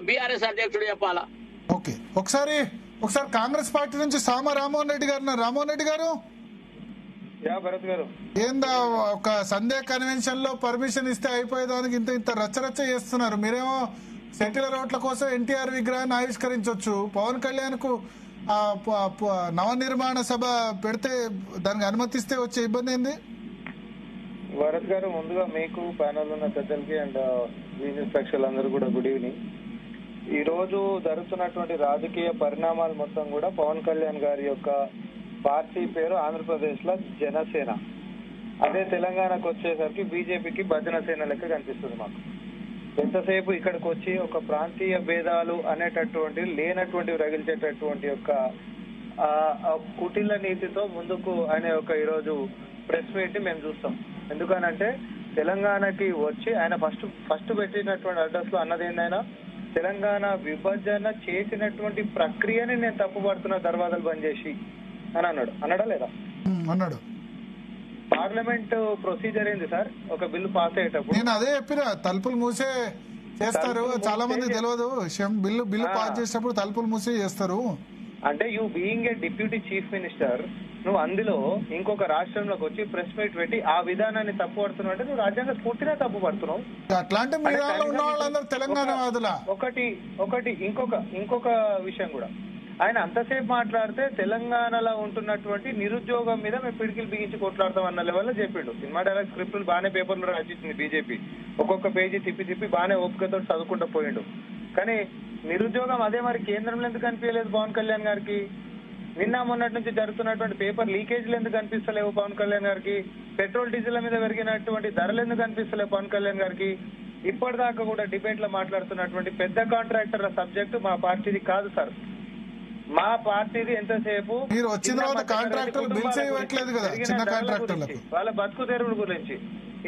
BRS అధ్యక్షుడు చెప్పాలా. Okay, ఒకసారి కాంగ్రెస్ పార్టీ నుంచి సామ రామ్మోహన్ రెడ్డి గారు. రామ్మోహన్ రెడ్డి గారు భరత్ గారు, ఏందా ఒక సండే కన్వెన్షన్ లో పర్మిషన్ ఇస్తే అయిపోయేదానికి ఇంత రచ్చరచ్చ చేస్తున్నారు. మీరేమో సెటిలర్ ఓట్ల కోసం ఎన్టీఆర్ విగ్రహాన్ని ఆవిష్కరించవచ్చు, పవన్ కళ్యాణ్ కు నవనిర్మాణ సభ పెడితే దానికి అనుమతిస్తే వచ్చే ఇబ్బంది ఏంది? భరత్ గారు, ముందుగా మీకు ప్యానల్ ఉన్న పెద్దలకి అండ్ బిజినెస్ ప్రేక్షకులందరూ కూడా గుడ్ ఈవినింగ్. ఈ రోజు జరుగుతున్నటువంటి రాజకీయ పరిణామాలు మొత్తం కూడా పవన్ కళ్యాణ్ గారి యొక్క పార్టీ పేరు ఆంధ్రప్రదేశ్ లో జనసేన, అదే తెలంగాణకు వచ్చేసరికి బీజేపీకి భజన సేన లెక్క కనిపిస్తుంది మాకు. ఎంతసేపు ఇక్కడికి వచ్చి ఒక ప్రాంతీయ భేదాలు అనేటటువంటి లేనటువంటి రగిల్చేటటువంటి యొక్క కుటిల నీతితో ముందుకు అనే ఒక ఈరోజు ప్రెస్ మీట్ ని మేము చూస్తాం. ఎందుకనంటే తెలంగాణకి వచ్చి ఆయన ఫస్ట్ పెట్టినటువంటి అడ్రస్ లో అన్నది ఏందైనా తెలంగాణ విభజన చేసినటువంటి ప్రక్రియని నేను తప్పుపడుతున్న దర్వాజాలు బంద్ చేసి అని అన్నాడా లేదా? అన్నాడు. పార్లమెంట్ ప్రొసీజర్ ఏంది సార్? ఒక బిల్లు పాస్ అయ్యేటప్పుడు నేను అదే చెప్పిన, తలుపులు మూసే చేస్తారు. చాలా మంది తెలియదు విషయం. బిల్లు పాస్ చేసేటప్పుడు తలుపులు మూసే చేస్తారు. అంటే you being a deputy chief minister, నువ్వు అందులో ఇంకొక రాష్ట్రంలోకి వచ్చి ప్రెస్ మీట్ పెట్టి ఆ విధానాన్ని తప్పు పడుతున్నావు అంటే నువ్వు రాజ్యాంగ స్ఫూర్తినే తప్పు పడుతున్నావు. అట్లాంటి ఉన్న వాళ్ళందరూ తెలంగాణ వాదుల. ఒకటి ఇంకొక విషయం కూడా, ఆయన అంతసేపు మాట్లాడితే తెలంగాణలో ఉంటున్నటువంటి నిరుద్యోగం మీద మేము పిడికిలు బిగించి కొట్లాడతాం అన్న లెవెల్లో చెప్పిండు. సినిమా డైలాగ్ స్క్రిప్టులు బాగానే పేపర్లో రాసిచ్చింది బీజేపీ, ఒక్కొక్క పేజీ తిప్పి బాగానే ఓపికతో చదువుకుంటూ పోయిండు. కానీ నిరుద్యోగం అదే మరి కేంద్రంలో ఎందుకు కనిపించలేదు పవన్ కళ్యాణ్ గారికి? నిన్న మొన్నటి నుంచి జరుగుతున్నటువంటి పేపర్ లీకేజ్లు ఎందుకు కనిపిస్తలేవు పవన్ కళ్యాణ్ గారికి? పెట్రోల్ డీజిల్ మీద పెరిగినటువంటి ధరలు ఎందుకు కనిపిస్తలేవు పవన్ కళ్యాణ్ గారికి? ఇప్పటిదాకా కూడా డిబేట్ లో మాట్లాడుతున్నటువంటి పెద్ద కాంట్రాక్టర్ల సబ్జెక్టు మా పార్టీది కాదు సార్. మా పార్టీది ఎంతసేపు మీరు వచ్చిన తర్వాత కాంట్రాక్టర్లు బిల్స్ ఇవ్వట్లేదు కదా, చిన్న కాంట్రాక్టర్లకు వాళ్ళ బతుకు తెరువుల గురించి,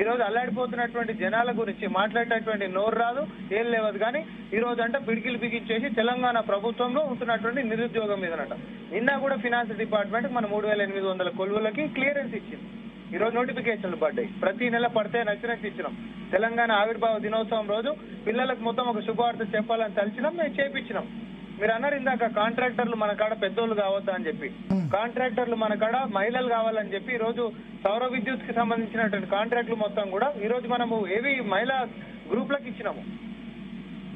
ఈ రోజు అల్లాడిపోతున్నటువంటి జనాల గురించి మాట్లాడేటటువంటి నోరు రాదు, ఏం లేవదు. కానీ ఈ రోజు అంటే పిడికిలు బిగించేసి తెలంగాణ ప్రభుత్వంలో ఉంటున్నటువంటి నిరుద్యోగం మీదనట. నిన్న కూడా ఫినాన్స్ డిపార్ట్మెంట్ మన 3800 కొలువులకి క్లియరెన్స్ ఇచ్చింది. ఈ రోజు నోటిఫికేషన్లు పడ్డాయి. ప్రతి నెల పడితే నచ్చినట్టు ఇచ్చినాం. తెలంగాణ ఆవిర్భావ దినోత్సవం రోజు పిల్లలకు మొత్తం ఒక శుభవార్త చెప్పాలని తలిచినాం, మేము చేపించినాం. మీరు అన్నారు ఇందాక కాంట్రాక్టర్లు మన కాడ పెద్దోళ్ళు కావద్దా అని చెప్పి. కాంట్రాక్టర్లు మన కాడ మహిళలు కావాలని చెప్పి ఈ రోజు సౌర విద్యుత్ కి సంబంధించినటువంటి కాంట్రాక్టులు మొత్తం కూడా ఈ రోజు మనము ఏవి మహిళా గ్రూప్లకు ఇచ్చినాము.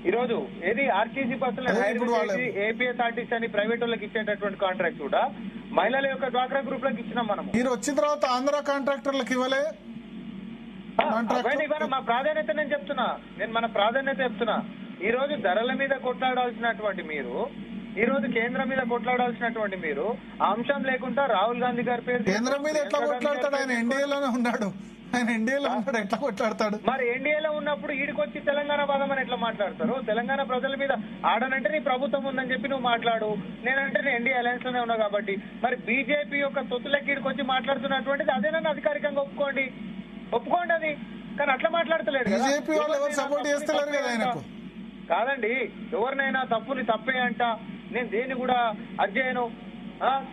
ఈ రోజు ఏది ఆర్టీసీ బస్సులు ఏపీఎస్ఆర్టీసీ అని ప్రైవేట్ వాళ్ళకి ఇచ్చేటటువంటి కాంట్రాక్ట్ కూడా మహిళల యొక్క డ్వాక్రా గ్రూప్ లకు ఇచ్చినాం మనము. మీరు వచ్చిన తర్వాత ఆంధ్ర కాంట్రాక్టర్లకు ఇవ్వలే? మా ప్రాధాన్యత నేను చెప్తున్నా, మన ప్రాధాన్యత చెప్తున్నా. ఈ రోజు ధరల మీద కొట్లాడాల్సినటువంటి మీరు, ఈ రోజు కేంద్రం మీద కొట్లాడాల్సినటువంటి మీరు, ఆ అంశం లేకుండా రాహుల్ గాంధీ గారి పేరు కేంద్రం మీద ఎట్లా కొట్లాడతాడు? ఆయన ఎన్డీఏలోనే ఉన్నాడు, ఎట్లా కొట్లాడతాడు? మరి ఎన్డీఏలో ఉన్నప్పుడు ఈడికొచ్చి తెలంగాణ వాదం అని ఎట్లా మాట్లాడతారు? తెలంగాణ ప్రజల మీద ఆడనంటే నీ ప్రభుత్వం ఉందని చెప్పి నువ్వు మాట్లాడు, నేనంటే నేను ఎన్డీఏ అలయన్స్ లోనే ఉన్నా కాబట్టి. మరి బీజేపీ యొక్క తొత్తులకి ఈడికొచ్చి మాట్లాడుతున్నటువంటిది అదేనని అధికారికంగా ఒప్పుకోండి అది. కానీ అట్లా మాట్లాడతలేదు. బీజేపీ వాళ్ళు ఎవరు సపోర్ట్ చేస్తలేరు కదా ఆయనకు. కాదండి, ఎవరినైనా తప్పుని తప్పే అంట. నేను దేన్ని కూడా అధ్యయను.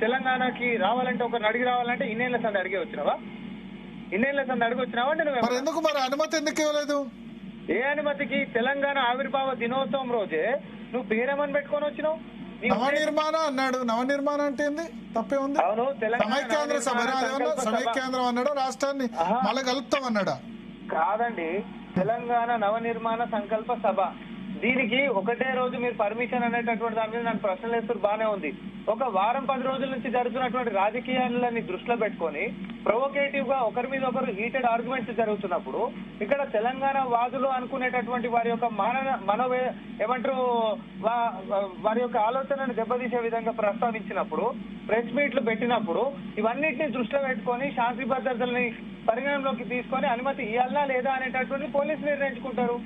తెలంగాణకి రావాలంటే ఒకరిని అడిగి రావాలంటే ఇన్నేళ్ల సంది అడిగే వచ్చినావా? ఇన్నేళ్ల సంది అడిగి వచ్చినావా? ఎందుకు మరి అనుమతి ఎందుకు ఇవ్వలేదు? ఏ అనుమతికి? తెలంగాణ ఆవిర్భావ దినోత్సవం రోజే నువ్వు పేరేమని పెట్టుకొని వచ్చినావు? నవనిర్మాణం అన్నాడు. నవనిర్మాణం అంటే ఏంది? తప్పే ఉంది. అవును, సమైక్యాంధ్ర సభ సమైక్యాంధ్రం అన్నాడా? రాష్ట్రాన్ని మళ్ళీ కలుపుతాం అన్నాడా? కాదండి, తెలంగాణ నవనిర్మాణ సంకల్ప సభ. దీనికి ఒకటే రోజు మీరు పర్మిషన్ అనేటటువంటి దాని మీద నాకు ప్రశ్నలు వేస్తారు, బానే ఉంది. ఒక వారం 10 రోజుల నుంచి జరుగుతున్నటువంటి రాజకీయాలని దృష్టిలో పెట్టుకొని ప్రొవోకేటివ్ గా ఒకరి మీద ఒకరు హీటెడ్ ఆర్గ్యుమెంట్స్ జరుగుతున్నప్పుడు ఇక్కడ తెలంగాణ వాదులు అనుకునేటటువంటి వారి యొక్క ఏమంటారు వారి యొక్క ఆలోచనను దెబ్బతీసే విధంగా ప్రస్తావించినప్పుడు, ప్రెస్ మీట్లు పెట్టినప్పుడు ఇవన్నిటిని దృష్టిలో పెట్టుకొని శాంతి భద్రతల్ని పరిగణనలోకి తీసుకొని అనుమతి ఇవ్వాలా లేదా అనేటటువంటి పోలీసులు నిర్ణయించుకుంటారు.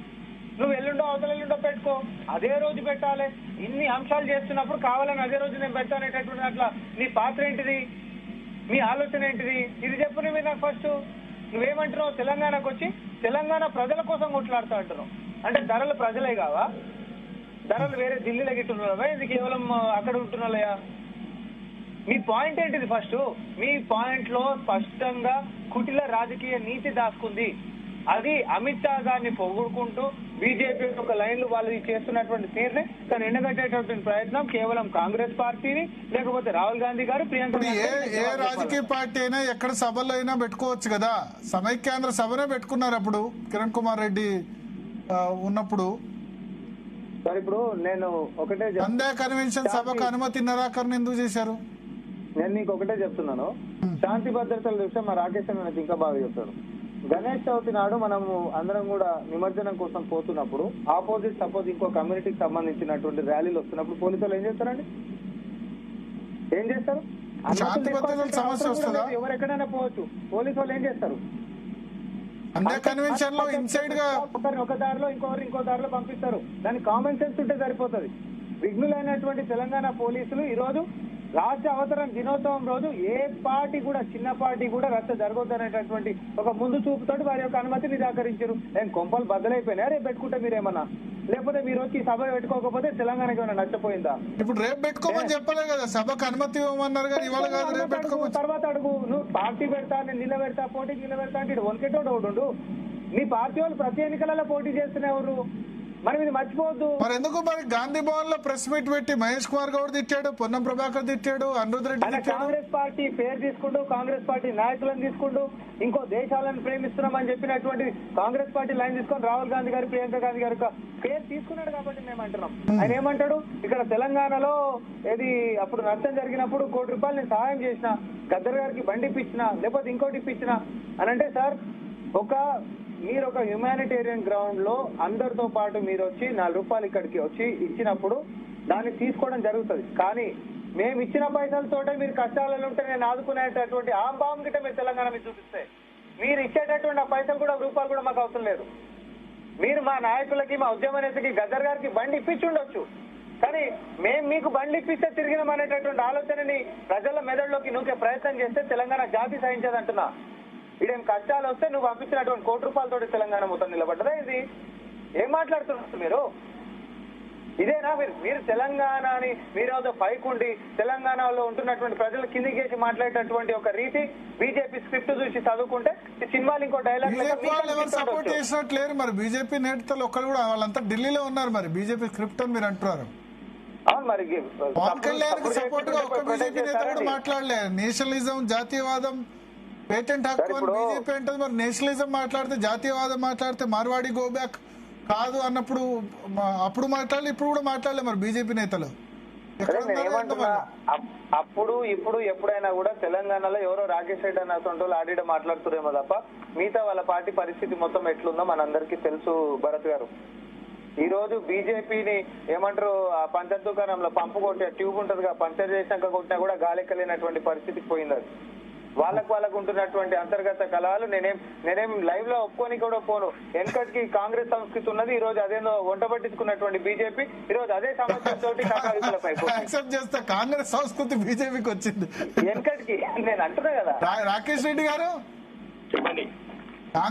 నువ్వు ఎల్లుండో అవతల ఎల్లుండో పెట్టుకో, అదే రోజు పెట్టాలి. ఇన్ని అంశాలు చేస్తున్నప్పుడు కావాలని అదే రోజు నేను పెట్టానేటటువంటి అట్లా నీ పాత్ర ఏంటిది? మీ ఆలోచన ఏంటిది? ఇది చెప్పు నువ్వు నాకు ఫస్ట్. నువ్వేమంటున్నావు? తెలంగాణకు వచ్చి తెలంగాణ ప్రజల కోసం కొట్లాడుతూ అంటున్నావు. అంటే ధరలు ప్రజలే కావా? ధరలు వేరే ఢిల్లీలో గిట్టున్నావా? ఇది కేవలం అక్కడ ఉంటున్నాయా? మీ పాయింట్ ఏంటిది? ఫస్ట్ మీ పాయింట్ లో స్పష్టంగా కుటిల రాజకీయ నీతి దాచుకుంది. అది అమిత్ షా గారిని పొగుడుకుంటూ బీజేపీ ఒక లైన్లు వాళ్ళు చేస్తున్నటువంటి తీరుని తను ఎండగట్టేటటువంటి ప్రయత్నం కేవలం కాంగ్రెస్ పార్టీని లేకపోతే రాహుల్ గాంధీ గారు ప్రియాంక ఇప్పుడు గాంధీ ఏ రాజకీయ పార్టీ అయినా ఎక్కడ సభల్లో అయినా పెట్టుకోవచ్చు కదా. సమైక్యాంధ్ర సభనే పెట్టుకున్నారు అప్పుడు కిరణ్ కుమార్ రెడ్డి ఉన్నప్పుడు. సార్ ఇప్పుడు నేను ఒకటే సంధ్యా కన్వెన్షన్ సభకు అనుమతి నిరాకరణ ఎందుకు చేశారు? నేను నీకు ఒకటే చెప్తున్నాను, శాంతి భద్రతల దృష్ట్యా మా రాకేష్ అన్న నాకు ఇంకా బాగా చెప్తాడు. గణేష్ చవితి నాడు మనము అందరం కూడా నిమజ్జనం కోసం పోతున్నప్పుడు ఆపోజిట్ సపోజ్ ఇంకో కమ్యూనిటీకి సంబంధించినటువంటి ర్యాలీలు వస్తున్నప్పుడు పోలీసులు ఏం చేస్తారండి? ఏం చేస్తారు? శాంతి భద్రతల సమస్య వస్తుందా? ఎవరు ఎక్కడైనా పోవచ్చు, పోలీసు వాళ్ళు ఏం చేస్తారు? సంధ్యా కన్వెన్షన్ లో ఇన్సైడ్ గా ఒకరిని ఒక దారిలో ఇంకొకరు ఇంకో దారిలో పంపిస్తారు. దానికి కామన్ సెన్స్ ఉంటే సరిపోతుంది. విఘ్నులైనటువంటి తెలంగాణ పోలీసులు ఈ రోజు రాష్ట్ర అవతరణ దినోత్సవం రోజు ఏ పార్టీ కూడా చిన్న పార్టీ కూడా రచ్చ జరగొద్దనేటటువంటి ఒక ముందు చూపుతోటి వారి యొక్క అనుమతి నిరాకరించారు. నేను కొంపలు బద్దలైపోయినా రేపు పెట్టుకుంటే మీరేమన్నా, లేకపోతే మీరు వచ్చి సభ పెట్టుకోకపోతే తెలంగాణకి ఏమైనా నష్టపోయిందా? ఇప్పుడు రేపు పెట్టుకోమని చెప్పలే కదా, సభకు అనుమతి ఇవ్వమన్నారు కదా, ఇవాళ కాదు రేపు పెట్టుకోమని. తర్వాత అడుగు, నువ్వు పార్టీ పెడతా, నేను నిలబెడతా, పోటీకి నిలబెడతా అంటే ఇటు వనకెటోడు ఒకడు. నీ పార్టీ వాళ్ళు ప్రతి ఎన్నికలలో పోటీ చేస్తున్నవారు, మనం ఇది మర్చిపోవద్దు. మరి ఎందుకు మరి గాంధీ భవన్ లో ప్రెస్ మీట్ పెట్టి మహేష్ కుమార్ గౌడ్ తిట్టాడు, పొన్నం ప్రభాకర్ తిట్టాడు, అనిరుద్ రెడ్డి తిట్టాడు. కాంగ్రెస్ పార్టీ పేరు తీసుకుంటూ, కాంగ్రెస్ పార్టీ నాయకులను తీసుకుంటూ, ఇంకో దేశాలను ప్రేమిస్తున్నామని చెప్పినటువంటి కాంగ్రెస్ పార్టీ లైన్ తీసుకొని రాహుల్ గాంధీ గారు, ప్రియాంక గాంధీ గారు పేరు తీసుకున్నాడు కాబట్టి మేము అంటున్నాం. ఆయన ఏమంటాడు, ఇక్కడ తెలంగాణలో ఏది అప్పుడు నష్టం జరిగినప్పుడు ₹1 కోటి నేను సహాయం చేసిన, గద్దర్ గారికి బండి ఇప్పించిన, లేకపోతే ఇంకోటి ఇప్పించిన అని అంటే, సార్ మీరు ఒక హ్యుమానిటేరియన్ గ్రౌండ్ లో అందరితో పాటు మీరు వచ్చి ₹4 ఇక్కడికి వచ్చి ఇచ్చినప్పుడు దాన్ని తీసుకోవడం జరుగుతుంది. కానీ మేము ఇచ్చిన పైసలతోటే మీరు కష్టాలలో ఉంటే నేను ఆదుకునేటటువంటి ఆంబాం గిట్ట మీరు తెలంగాణ మీద చూపిస్తే, మీరు ఇచ్చేటటువంటి ఆ పైసలు కూడా ₹1 కూడా మాకు అవసరం లేదు. మీరు మా నాయకులకి, మా ఉద్యమ నేతకి, గద్దర్ గారికి బండి ఇప్పించి ఉండొచ్చు, కానీ మేము మీకు బండి ఇప్పిస్తే తిరిగినాం అనేటటువంటి ఆలోచనని ప్రజల మెదడులోకి నూకే ప్రయత్నం చేస్తే తెలంగాణ జాతి సహించదు అంటున్నా. ఇదేం కష్టాలు వస్తే నువ్వు పంపించినటువంటి ₹1 కోటి తెలంగాణ మొత్తం నిలబడ్డదా? ఇది ఏం మాట్లాడుతున్నారు మీరు? ఇదేనా మీరు తెలంగాణని మీరు పైకుండి తెలంగాణలో ఉంటున్నటువంటి ప్రజలు కిందికి చేసి మాట్లాడేటటువంటి ఒక రీతి బీజేపీ స్క్రిప్ట్ చూసి చదువుకుంటే సినిమాలు ఇంకో డైలాగ్ సపోర్ట్ చేసినట్టు లేరు. మరి బీజేపీ నేతలు ఒక్కరు కూడా వాళ్ళంతా ఢిల్లీలో ఉన్నారు. మరి బీజేపీ స్క్రిప్ట్ అని మీరు అంటున్నారు. అవును, మరి పవన్ కళ్యాణ్ కి సపోర్ట్ గా ఒక్క బీజేపీ నేత కూడా మాట్లాడలేదు. నేషనలిజం, జాతీయవాదం, పేటెంట్ హక్కు అని బీజేపీ అంటది. మరి నేషనలిజం మాట్లాడితే, జాతీయవాదం మాట్లాడితే మార్వాడి గోబ్యాక్ కాదు అన్నప్పుడు అప్పుడు మాట్లాడాలి, ఇప్పుడు కూడా మాట్లాడలే మరి బీజేపీ నేతలు. అప్పుడు ఇప్పుడు ఎప్పుడైనా కూడా తెలంగాణలో ఎవరో రాకేష్ రెడ్డి అన్న వాళ్ళు ఆడిడ మాట్లాడుతురేమో తప్ప మిగతా వాళ్ళ పార్టీ పరిస్థితి మొత్తం ఎట్లుందో మనందరికీ తెలుసు భరత్ గారు. ఈ రోజు బీజేపీని ఏమంటారు, ఆ పంచర్ దుకాణంలో పంపు కొట్టే ట్యూబ్ ఉంటది, పంచర్ చేసినాక కొట్టినా కూడా గాలికెళ్ళినటువంటి పరిస్థితికి పోయింది. అది వాళ్ళకు ఉంటున్నటువంటి అంతర్గత కళలు నేనేం లైవ్ లో ఒప్పుకొని కూడా పోను. వెనకటికి కాంగ్రెస్ సంస్కృతి ఉన్నది, ఈ రోజు అదేదో వంట పట్టించుకున్నటువంటి బీజేపీ ఈ రోజు అదే సమస్యలతోటి కాంగ్రెస్ సంస్కృతి బీజేపీకి వచ్చింది వెనకటికి. నేను అంటున్నా కదా. రాకేష్ రెడ్డి గారు చెప్పండి.